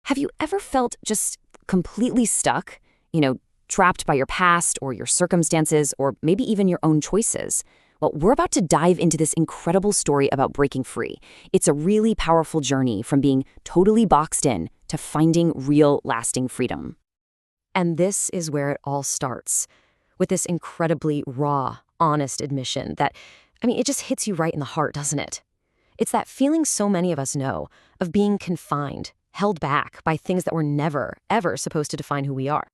Have you ever felt just completely stuck? Trapped by your past or your circumstances or maybe even your own choices? Well, we're about to dive into this incredible story about breaking free. It's a really powerful journey from being totally boxed in to finding real, lasting freedom. And this is where it all starts, with this incredibly raw, honest admission that, it just hits you right in the heart, doesn't it? It's that feeling so many of us know of being confined, held back by things that were never, ever supposed to define who we are.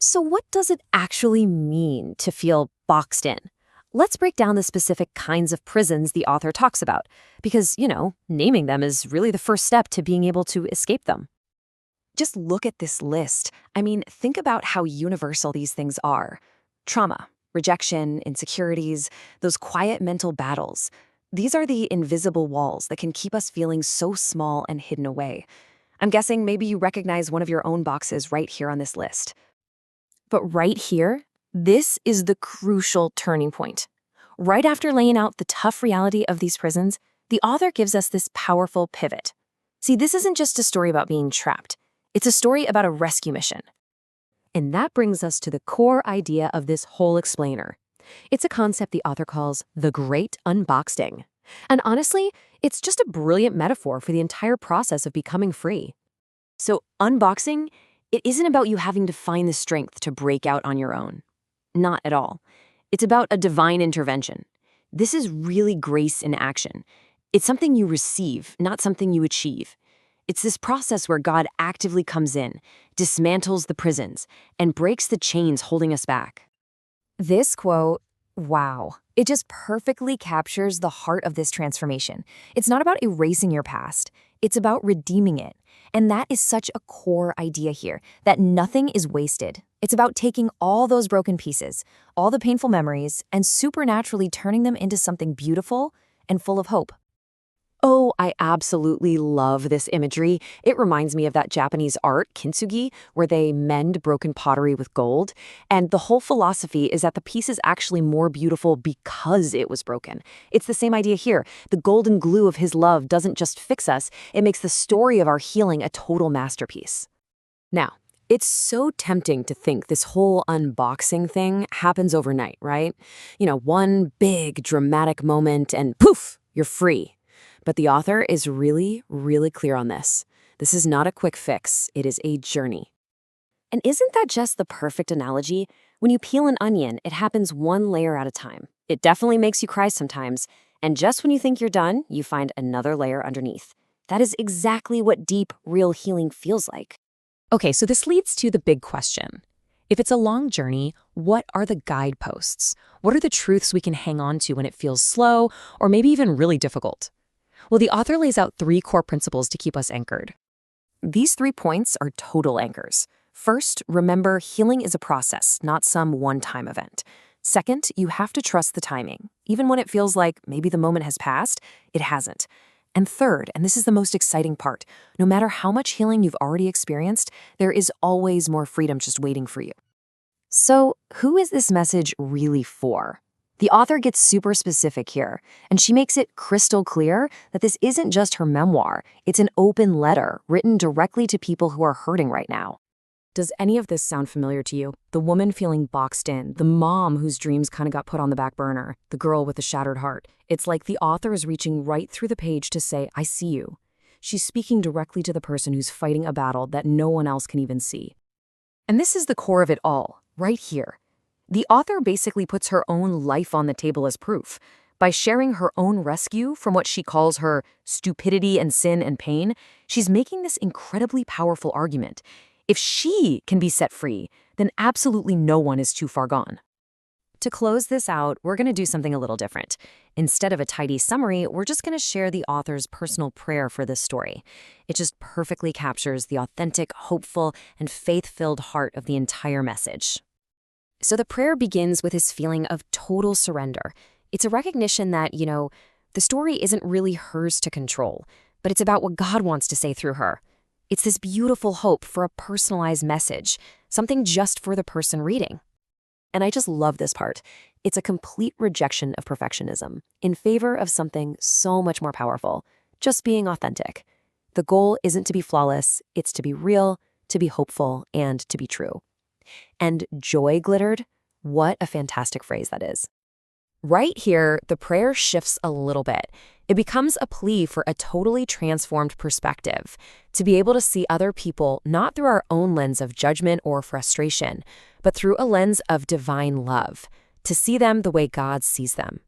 So what does it actually mean to feel boxed in? Let's break down the specific kinds of prisons the author talks about, because, naming them is really the first step to being able to escape them. Just look at this list. Think about how universal these things are. Trauma, rejection, insecurities, those quiet mental battles. These are the invisible walls that can keep us feeling so small and hidden away. I'm guessing maybe you recognize one of your own boxes right here on this list. But right here, this is the crucial turning point. Right after laying out the tough reality of these prisons, the author gives us this powerful pivot. See, this isn't just a story about being trapped. It's a story about a rescue mission. And that brings us to the core idea of this whole explainer. It's a concept the author calls the Great Unboxing. And honestly, it's just a brilliant metaphor for the entire process of becoming free. So, unboxing, it isn't about you having to find the strength to break out on your own. Not at all. It's about a divine intervention. This is really grace in action. It's something you receive, not something you achieve. It's this process where God actively comes in, dismantles the prisons, and breaks the chains holding us back. This quote, wow, it just perfectly captures the heart of this transformation. It's not about erasing your past. It's about redeeming it. And that is such a core idea here, that nothing is wasted. It's about taking all those broken pieces, all the painful memories, and supernaturally turning them into something beautiful and full of hope. Oh, I absolutely love this imagery. It reminds me of that Japanese art, kintsugi, where they mend broken pottery with gold. And the whole philosophy is that the piece is actually more beautiful because it was broken. It's the same idea here. The golden glue of his love doesn't just fix us, it makes the story of our healing a total masterpiece. Now, it's so tempting to think this whole unboxing thing happens overnight, right? One big dramatic moment and poof, you're free. But the author is really, really clear on this. This is not a quick fix. It is a journey. And isn't that just the perfect analogy? When you peel an onion, it happens one layer at a time. It definitely makes you cry sometimes. And just when you think you're done, you find another layer underneath. That is exactly what deep, real healing feels like. Okay, so this leads to the big question. If it's a long journey, what are the guideposts? What are the truths we can hang on to when it feels slow or maybe even really difficult? Well, the author lays out 3 core principles to keep us anchored. These 3 points are total anchors. First, remember healing is a process, not some one-time event. Second, you have to trust the timing. Even when it feels like maybe the moment has passed, it hasn't. And third, and this is the most exciting part, no matter how much healing you've already experienced, there is always more freedom just waiting for you. So, who is this message really for? The author gets super specific here, and she makes it crystal clear that this isn't just her memoir, it's an open letter written directly to people who are hurting right now. Does any of this sound familiar to you? The woman feeling boxed in, the mom whose dreams kind of got put on the back burner, the girl with the shattered heart. It's like the author is reaching right through the page to say, I see you. She's speaking directly to the person who's fighting a battle that no one else can even see. And this is the core of it all, right here. The author basically puts her own life on the table as proof. By sharing her own rescue from what she calls her stupidity and sin and pain, she's making this incredibly powerful argument. If she can be set free, then absolutely no one is too far gone. To close this out, we're going to do something a little different. Instead of a tidy summary, we're just going to share the author's personal prayer for this story. It just perfectly captures the authentic, hopeful, and faith-filled heart of the entire message. So the prayer begins with his feeling of total surrender. It's a recognition that, the story isn't really hers to control, but it's about what God wants to say through her. It's this beautiful hope for a personalized message, something just for the person reading. And I just love this part. It's a complete rejection of perfectionism in favor of something so much more powerful, just being authentic. The goal isn't to be flawless, it's to be real, to be hopeful, and to be true. And joy glittered? What a fantastic phrase that is. Right here, the prayer shifts a little bit. It becomes a plea for a totally transformed perspective, to be able to see other people not through our own lens of judgment or frustration, but through a lens of divine love, to see them the way God sees them.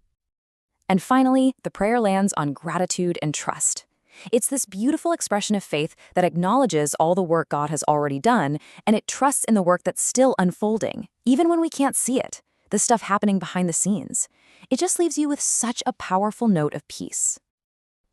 And finally, the prayer lands on gratitude and trust. It's this beautiful expression of faith that acknowledges all the work God has already done, and it trusts in the work that's still unfolding, even when we can't see it, the stuff happening behind the scenes. It just leaves you with such a powerful note of peace.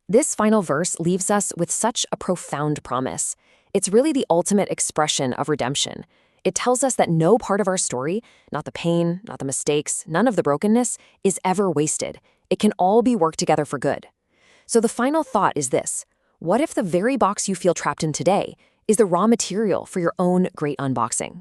This final verse leaves us with such a profound promise. It's really the ultimate expression of redemption. It tells us that no part of our story, not the pain, not the mistakes, none of the brokenness, is ever wasted. It can all be worked together for good. So the final thought is this: what if the very box you feel trapped in today is the raw material for your own great unboxing?